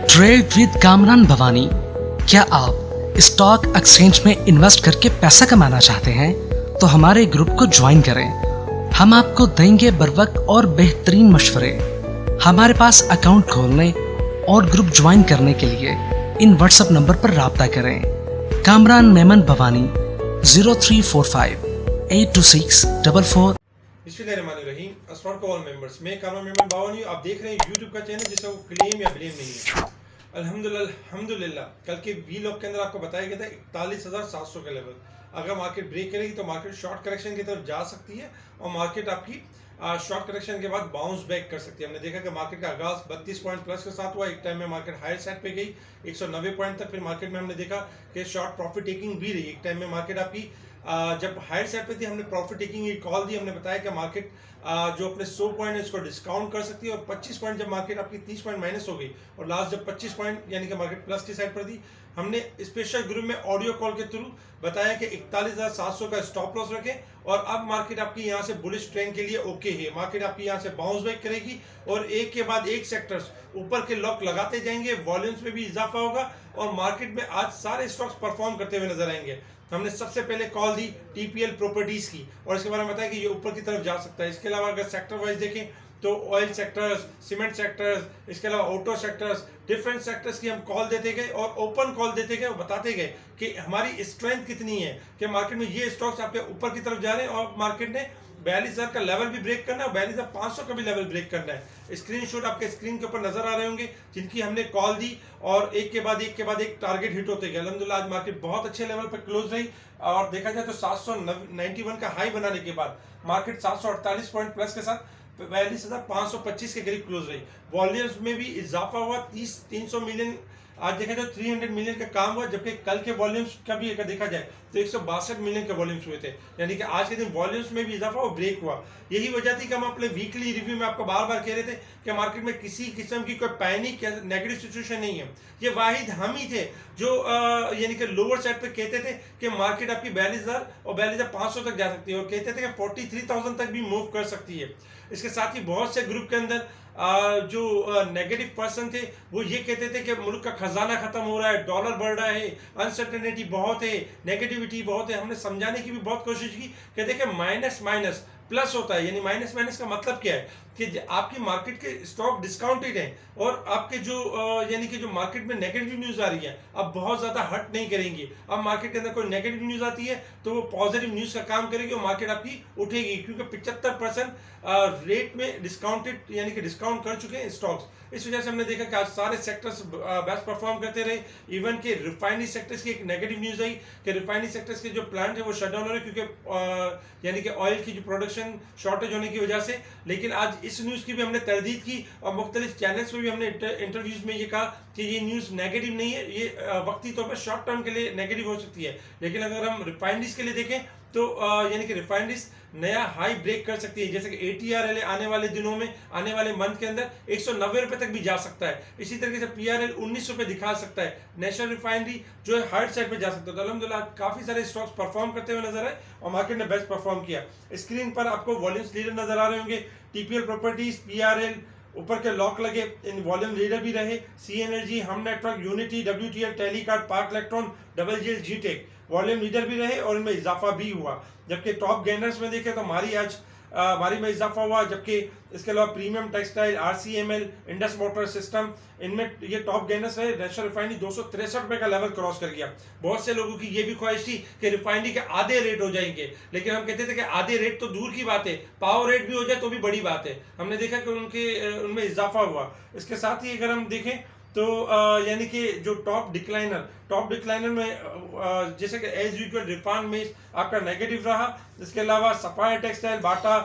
Trade with Kamran Bhavani. क्या आप stock exchange में इन्वेस्ट करके पैसा कमाना चाहते हैं तो हमारे ग्रुप को ज्वाइन करें। हम आपको देंगे बर वक्त और बेहतरीन मशवरे। हमारे पास अकाउंट खोलने और ग्रुप ज्वाइन करने के लिए इन व्हाट्सएप नंबर पर राब्ता करें। कामरान मेमन भवानी 0345 82644। बिस्मिल्लाहिर्रहमानिर्रहीम। अस्सलाम वालेकुम ऑल मेंबर्स। मैं कामरान मेमन भवानी। आप देख रहे हैं यूट्यूब का चैनल जिसका वो क्लेम या ब्लेम नहीं है। अल्हम्दुलिल्लाह कल के वीलॉग के अंदर आपको बताया गया था 41,700 का लेवल। अगर मार्केट ब्रेक करेगी तो मार्केट शॉर्ट करेक्शन की तरफ जा सकती है और मार्केट आपकी शॉर्ट करेक्शन के बाद बाउंस बैक कर सकती है। हमने देखा कि मार्केट का आगाज 32 पॉइंट प्लस के साथ हुआ। एक टाइम में मार्केट हायर साइड पे गई 190 पॉइंट तक। फिर मार्केट में हमने देखा कि शॉर्ट प्रॉफिट टेकिंग भी रही। एक टाइम में मार्केट आपकी जब हायर साइड पे थी हमने प्रॉफिट टेकिंग की कॉल दी। हमने बताया कि मार्केट जो अपने 100 पॉइंट है इसको डिस्काउंट कर सकती है और 25 पॉइंट जब मार्केट आपकी 30 पॉइंट माइनस हो गई और लास्ट जब 25 पॉइंट यानी कि मार्केट प्लस की साइड पर थी, हमने स्पेशल ग्रुप में ऑडियो कॉल के थ्रू बताया कि 41,700 का स्टॉप लॉस रखें और अब मार्केट आपकी यहाँ से बुलिश ट्रेंड के लिए ओके है। मार्केट आपकी यहाँ से बाउंस बैक करेगी और एक के बाद एक सेक्टर्स ऊपर के लॉक लगाते जाएंगे, वॉल्यूम्स में भी इजाफा होगा और मार्केट में आज सारे स्टॉक्स परफॉर्म करते हुए नजर आएंगे। हमने सबसे पहले कॉल दी टीपीएल प्रॉपर्टीज की और इसके बारे में बताया कि ये ऊपर की तरफ जा सकता है। इसके अलावा अगर सेक्टर वाइज देखें तो ऑयल सेक्टर्स, सीमेंट सेक्टर्स, इसके अलावा ऑटो सेक्टर्स, डिफरेंट सेक्टर्स की हम कॉल देते गए और ओपन कॉल देते गए और बताते गए कि हमारी स्ट्रेंथ कितनी है कि मार्केट में ये स्टॉक्स आपके ऊपर की तरफ जा रहे हैं और मार्केट ने 42,000 का लेवल भी ब्रेक करना है और 42,500 का भी लेवल ब्रेक करना है। स्क्रीनशॉट आपके स्क्रीन के ऊपर नजर आ रहे होंगे जिनकी हमने कॉल दी और एक के बाद एक टारगेट हिट होते गए। अल्हम्दुलिल्लाह आज मार्केट बहुत अच्छे लेवल पर क्लोज रही और देखा जाए तो 791 का हाई बनाने के बाद मार्केट 748 पॉइंट प्लस के साथ 42,525 के करीब क्लोज रही। वॉल्यूम्स में भी इजाफा हुआ 300 मिलियन। आज देखा जाए 300 मिलियन का काम हुआ, जबकि कल के वॉल्यूम्स का भी अगर देखा जाए तो 162 मिलियन के वॉल्यूम्स हुए थे। यानी कि आज के दिन वॉल्यूम्स में भी इजाफा और ब्रेक हुआ। यही वजह थी कि हम अपने वीकली रिव्यू में आपको बार बार कह रहे थे कि मार्केट में किसी किस्म की कोई पैनिक या नेगेटिव सिचुएशन नहीं है। ये वाहिद हम ही थे जो यानी कि लोअर साइड पे कहते थे कि मार्केट आपकी 42,000 और 42,500 तक जा सकती है और कहते थे कि 43,000 तक भी मूव कर सकती है। इसके साथ ही बहुत से ग्रुप के अंदर जो नेगेटिव पर्सन थे वो ये कहते थे कि मुल्क का खजाना खत्म हो रहा है, डॉलर बढ़ रहा है, अनसर्टेनिटी बहुत है, नेगेटिविटी बहुत है। हमने समझाने की भी बहुत कोशिश की कि देखिए माइनस माइनस प्लस होता है। यानी माइनस माइनस का मतलब क्या है कि आपकी मार्केट के स्टॉक डिस्काउंटेड हैं और आपके जो यानी कि जो मार्केट में नेगेटिव न्यूज आ रही है अब बहुत ज्यादा हट नहीं करेंगी। अब मार्केट के अंदर कोई नेगेटिव न्यूज आती है तो वो पॉजिटिव न्यूज का काम करेगी और मार्केट आपकी उठेगी क्योंकि 75% रेट में डिस्काउंटेड यानी कि डिस्काउंट कर चुके हैं स्टॉक्स। इस वजह से हमने देखा कि आज सारे सेक्टर्स बेस्ट परफॉर्म करते रहे। इवन के रिफाइनरी सेक्टर्स की एक नेगेटिव न्यूज आई कि रिफाइनरी सेक्टर्स के जो प्लांट है वो शट डाउन हो रहे क्योंकि यानी कि ऑयल की जो प्रोडक्शन शॉर्टेज होने की वजह से। लेकिन आज इस न्यूज़ की भी हमने तरदीद की और मुख्तलिफ चैनल्स में भी हमने इंटरव्यूज में ये कहा कि ये न्यूज़ नेगेटिव नहीं है, ये वक्ती तौर पर शॉर्ट टर्म के लिए नेगेटिव हो सकती है। लेकिन अगर हम रिफाइनरीज के लिए देखें तो यानी कि रिफाइनरीज नया हाई ब्रेक कर सकती है। जैसे कि ATRL आने वाले दिनों में आने वाले मंथ के अंदर 190 रुपए तक भी जा सकता है। इसी तरीके से PRL 19 रुपए दिखा सकता है। नेशनल रिफाइनरी जो है हार्ड साइड पे जा सकता है। तो अल्हम्दुलिल्लाह काफी सारे स्टॉक्स परफॉर्म करते हुए नजर आए और मार्केट ने बेस्ट परफॉर्म किया। स्क्रीन पर आपको वॉल्यूम्स लीडर नजर आ रहे होंगे। TPL प्रॉपर्टीज, PRL ऊपर के लॉक लगे, इन वॉल्यूम लीडर भी रहे। C Energy, Hum Network, Unity, WTL, Telecard, Pak Electron, WGL, जीटेक वॉल्यूम लीडर भी रहे और इनमें इजाफा भी हुआ। जबकि टॉप गेनर्स में देखें तो हमारी में इजाफा हुआ। जबकि इसके अलावा premium textile, RCML, Indus motor system इनमें ये टॉप गेनर्स रहे। नेशनल रिफाइनरी 263 रुपए का लेवल क्रॉस कर गया। बहुत से लोगों की ये भी ख्वाहिश थी कि रिफाइनरी के आधे रेट हो जाएंगे, लेकिन हम कहते थे कि आधे रेट तो दूर की बात है, पावर रेट भी हो जाए तो भी बड़ी बात है। हमने देखा कि उनमें इजाफा हुआ। इसके साथ ही अगर हम देखें तो यानी कि जो टॉप डिक्लाइनर में जैसे कि एज यूजुअल रिफान में आपका नेगेटिव रहा। इसके अलावा सफायर टेक्सटाइल, बाटा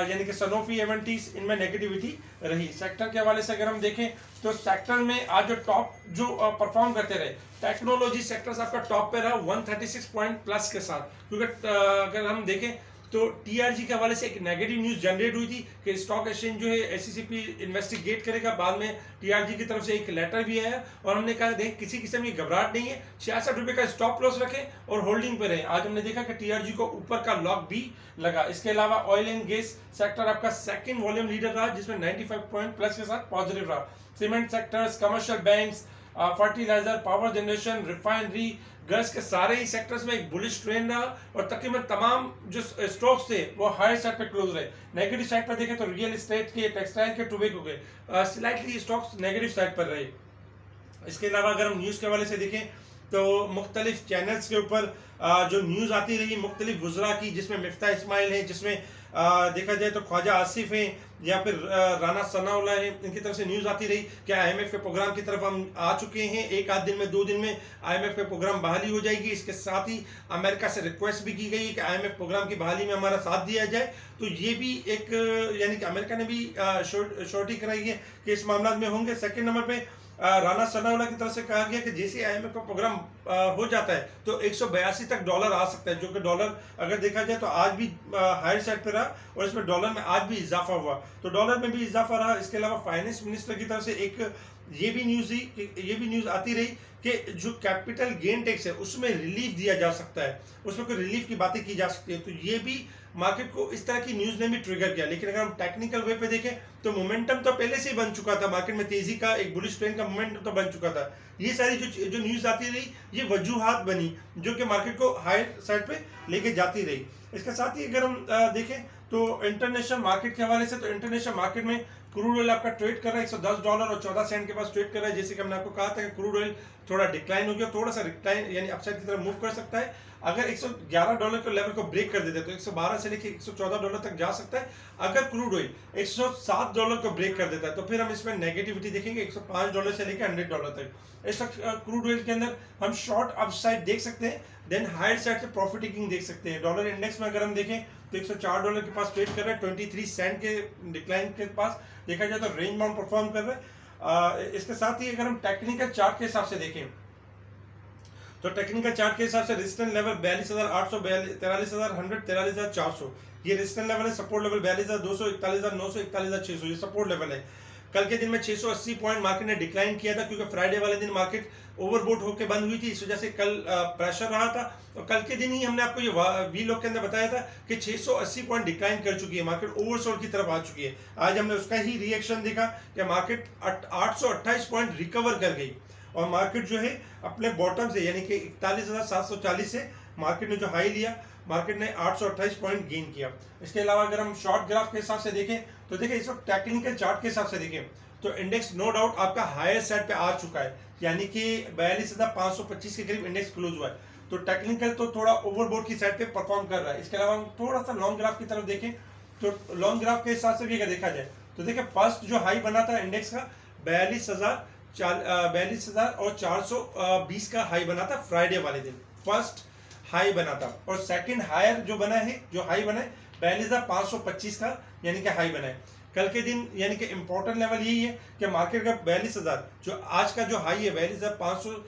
यानी कि सनोफी, एवेंटीज इनमें नेगेटिविटी रही। सेक्टर के हवाले से अगर हम देखें तो सेक्टर में आज जो टॉप जो परफॉर्म करते रहे टेक्नोलॉजी सेक्टर्स आपका टॉप पे रहा 136 पॉइंट प्लस के साथ। क्योंकि अगर हम देखें तो टीआरजी के हवाले से एक नेगेटिव न्यूज़ जनरेट हुई थी कि स्टॉक एक्सचेंज जो है एससीसीपी इन्वेस्टिगेट करेगा। बाद में टीआरजी की तरफ से एक लेटर भी आया और हमने कहा देख किसी किस्म की घबराहट नहीं है, 66 रुपये का स्टॉप लॉस रखें और होल्डिंग पे रहें। आज हमने देखा कि टीआरजी को ऊपर का लॉक भी लगा। इसके अलावा ऑयल एंड गैस सेक्टर आपका सेकंड वॉल्यूम लीडर रहा, जिसमें 95 पॉइंट प्लस के साथ पॉजिटिव रहा। Cement sectors, commercial banks, fertiliser, power generation, refinery, gas के सारे ही सेक्टर्स में एक बुलिश ट्रेंड रहा और तकरीबन तमाम जो स्टॉक्स थे वो हायर साइड पे क्लोज रहे। नेगेटिव साइड पर देखें तो रियल एस्टेट के, टेक्सटाइल के, टोबैको के स्लाइटली स्टॉक्स नेगेटिव साइड पर रहे। इसके अलावा अगर हम न्यूज़ के हवाले से देखें तो मुख्तलिफ चैनल्स के ऊपर जो न्यूज़ आती रही मुख्तलिफ गुजरा की, जिसमें मिफ्ता इस्माइल है, जिसमें देखा जाए तो ख्वाजा आसिफ हैं या फिर राना सनाउल्लाह है, इनकी तरफ से न्यूज़ आती रही कि आईएमएफ के प्रोग्राम की तरफ हम आ चुके हैं, एक आध दिन में 2 दिन में आईएमएफ के प्रोग्राम बहाली हो जाएगी। इसके साथ ही अमेरिका से रिक्वेस्ट भी की गई है कि आईएमएफ प्रोग्राम की बहाली में हमारा साथ दिया जाए। तो ये भी एक यानी कि अमेरिका ने भी श्योरिटी कराई है कि इस मामला में होंगे। सेकेंड नंबर पे राना सनाउल्लाह की तरफ से कहा गया कि जैसे आईएमएफ का प्रोग्राम हो जाता है तो 182 तक डॉलर आ सकता है, जो कि डॉलर अगर देखा जाए तो आज भी हायर साइड पे रहा और इसमें डॉलर में आज भी इजाफा हुआ, तो डॉलर में भी इजाफा रहा। इसके अलावा फाइनेंस मिनिस्टर की तरफ से एक ये भी न्यूज़ आती रही कि जो कैपिटल गेन टैक्स है उसमें रिलीफ दिया जा सकता है, उसमें कोई रिलीफ की बातें की जा सकती है। तो ये भी मार्केट को इस तरह की न्यूज़ ने भी ट्रिगर किया। लेकिन अगर हम टेक्निकल वे पे देखें तो मोमेंटम तो पहले से ही बन चुका था, मार्केट में तेजी का एक बुलिश ट्रेंड का मोमेंटम तो बन चुका था। ये सारी जो न्यूज़ आती रही ये वजूहात बनी जो कि मार्केट को हायर साइड पे लेके जाती रही। इसके साथ ही अगर हम देखें तो इंटरनेशनल मार्केट के हवाले से, तो इंटरनेशनल मार्केट में क्रूड ऑयल आपका ट्रेड कर रहा है $110 और 14 सेंट के पास ट्रेड कर रहा है। जैसे कि हमने आपको कहा था कि क्रूड ऑयल थोड़ा डिक्लाइन हो गया, थोड़ा सा डिक्लाइन यानी अपसाइड की तरफ मूव कर सकता है। अगर $111 के लेवल को ब्रेक कर देते हैं तो 112 से लेकर $114 तक जा सकता है। अगर क्रूड ऑयल $107 को ब्रेक कर देता है तो फिर हम इसमें नेगेटिविटी देखेंगे $105 से लेकर $100 तक। इस वक्त क्रूड ऑयल के अंदर हम शॉर्ट अपसाइड देख सकते हैं, देन हायर साइड से प्रॉफिट टेकिंग देख सकते हैं। डॉलर इंडेक्स में अगर हम देखें तो $104 के पास ट्रेड कर रहा है, 23 सेंट के डिक्लाइन के पास देखा जाए तो रेंज बाउंड परफॉर्म कर रहा है। इसके साथ ही अगर हम टेक्निकल चार्ट के हिसाब से देखें तो टेक्निकल चार्ट के हिसाब से रेजिस्टेंस लेवल 42,800, 43,100, 43,400 ये रेजिस्टेंस लेवल है। सपोर्ट लेवल 42,200, 41,900, 41,600 ये सपोर्ट लेवल है। कल के दिन में 680 पॉइंट मार्केट ने डिक्लाइन किया था क्योंकि फ्राइडे वाले दिन मार्केट ओवरबोट होकर बंद हुई थी, इस वजह से कल प्रेशर रहा था। और कल के दिन ही हमने आपको ये वी लॉग के अंदर बताया था कि 680 पॉइंट डिक्लाइन कर चुकी है, मार्केट ओवरसोल्ड की तरफ आ चुकी है। आज हमने उसका ही रिएक्शन देखा कि मार्केट 828 पॉइंट रिकवर कर गई और मार्केट जो है अपने बॉटम से यानी कि 41,740 से मार्केट ने जो हाई लिया, मार्केट ने 828 पॉइंट गेन किया। इसके अलावा अगर हम शॉर्ट ग्राफ के हिसाब से देखें तो देखिए इस वक्त टेक्निकल चार्ट के हिसाब से देखें तो इंडेक्स नो डाउट आपका हायर साइड पे आ चुका है, यानी कि 42,525 के करीब इंडेक्स क्लोज हुआ है। तो टेक्निकल तो थोड़ा ओवरबोट की साइड पे परफॉर्म कर रहा है। इसके अलावा हम थोड़ा सा लॉन्ग ग्राफ की तरफ देखें तो लॉन्ग ग्राफ के हिसाब से भी अगर देखा जाए तो देखिए फर्स्ट जो हाई बना था इंडेक्स का 42,420 का हाई बना था फ्राइडे वाले दिन, फर्स्ट हाई बना था। और सेकंड हायर जो बना है, जो हाई बना है 42,525 का यानी कि हाई बना है कल के दिन। यानी कि इंपॉर्टेंट लेवल यही है कि मार्केट का 42,000 जो आज का जो हाई है 42,500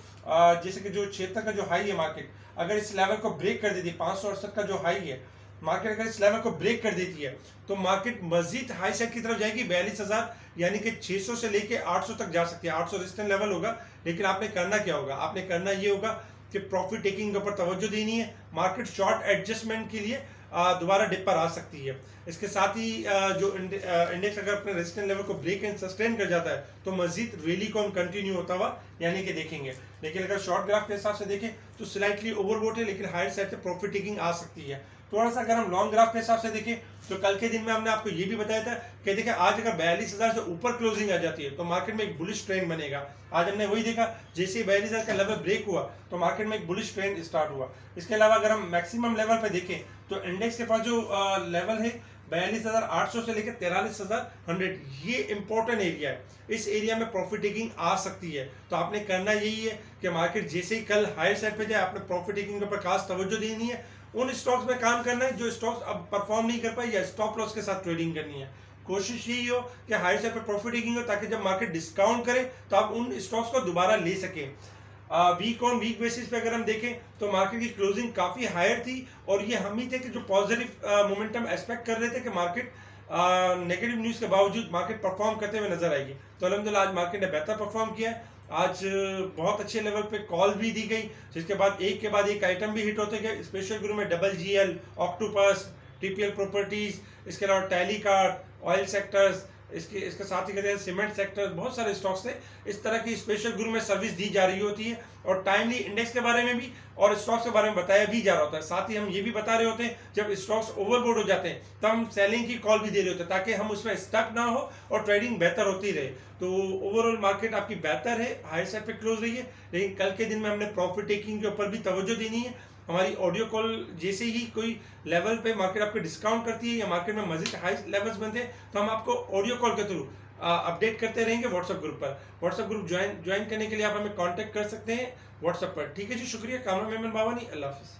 जैसे कि जो क्षेत्र का जो हाई है मार्केट अगर इस लेवल को ब्रेक कर देती है, 568 का जो हाई है मार्केट अगर इस लेवल को ब्रेक कर देती है तो मार्केट मजीद हाई साइड की तरफ जाएगी 42,000 यानी कि 600 से लेके 800 तक जा सकती है। 800 रेजिस्टेंस लेवल होगा। लेकिन आपने करना क्या होगा, आपने करना ये होगा कि प्रॉफिट टेकिंग के ऊपर तवज्जो देनी है। मार्केट शॉर्ट एडजस्टमेंट के लिए दोबारा डिप पर आ सकती है। इसके साथ ही जो इंडेक्स अगर अपने रेजिस्टेंस लेवल को ब्रेक एंड सस्टेन कर जाता है तो मजीद रैली को हम कंटिन्यू होता हुआ यानी कि देखेंगे। लेकिन अगर शॉर्ट ग्राफ के हिसाब से देखें तो स्लाइटली ओवरबोट है, लेकिन हायर साइड से प्रॉफिट टेकिंग आ सकती है। थोड़ा सा अगर हम लॉन्ग ग्राफ के हिसाब से देखें तो कल के दिन में हमने आपको ये भी बताया था कि देखिए आज अगर 42,000 से ऊपर क्लोजिंग आ जाती है तो मार्केट में एक बुलिश ट्रेंड बनेगा। आज हमने वही देखा, जैसे ही 42,000 का लेवल ब्रेक हुआ तो मार्केट में एक बुलिश ट्रेंड स्टार्ट हुआ। इसके अलावा अगर हम मैक्सिमम लेवल पे देखें तो इंडेक्स के पास जो लेवल है 42,800 से लेकर 43,100 ये इंपॉर्टेंट एरिया है। इस एरिया में प्रॉफिट टेकिंग आ सकती है। तो आपने करना यही है कि मार्केट जैसे ही कल हायर साइड पे जाए आपने प्रॉफिट टेकिंग के ऊपर खास तवज्जो देनी है। उन स्टॉक्स में काम करना है जो स्टॉक्स अब परफॉर्म नहीं कर पाए या स्टॉप लॉस के साथ ट्रेडिंग करनी है। कोशिश यही हो कि हाई साइड पे प्रॉफिट टेकिंग हो ताकि जब मार्केट डिस्काउंट करे तो आप उन स्टॉक्स को दोबारा ले सकें। वीक ऑन वीक बेसिस पे अगर हम देखें तो मार्केट की क्लोजिंग काफ़ी हायर थी और ये हम ही थे कि जो पॉजिटिव मोमेंटम एक्सपेक्ट कर रहे थे कि मार्केट नेगेटिव न्यूज़ के बावजूद मार्केट परफॉर्म करते हुए नजर आएगी। तो अल्हम्दुलिल्लाह आज मार्केट ने बेहतर परफॉर्म किया है। आज बहुत अच्छे लेवल पे कॉल भी दी गई, जिसके बाद एक के बाद एक आइटम भी हिट होते गए। स्पेशल ग्रुप में double GL, octopus, TPL properties, इसके अलावा टेलीकार्ड, ऑयल सेक्टर्स, इसके साथ ही कहते हैं सीमेंट सेक्टर, बहुत सारे स्टॉक्स थे। इस तरह की स्पेशल ग्रुप में सर्विस दी जा रही होती है और टाइमली इंडेक्स के बारे में भी और स्टॉक्स के बारे में बताया भी जा रहा होता है। साथ ही हम ये भी बता रहे होते हैं जब स्टॉक्स ओवरबोर्ड हो जाते हैं तब हम सेलिंग की कॉल भी दे रहे होते हैं ताकि हम उसमें स्टक ना हो और ट्रेडिंग बेहतर होती रहे। तो ओवरऑल मार्केट आपकी बेहतर है, हाई साइड पे क्लोज रही है, लेकिन कल के दिन में हमने प्रॉफिट टेकिंग के ऊपर भी तवज्जो देनी है। हमारी ऑडियो कॉल जैसे ही कोई लेवल पे मार्केट आपको डिस्काउंट करती है या मार्केट में मजीद हाई लेवल्स बनते हैं तो हम आपको ऑडियो कॉल के थ्रू अपडेट करते रहेंगे व्हाट्सएप ग्रुप पर। व्हाट्सएप ग्रुप ज्वाइन करने के लिए आप हमें कांटेक्ट कर सकते हैं व्हाट्सएप पर। ठीक है जी, शुक्रिया। कामरान मेमन बावानी, अल्लाह हाफिज़।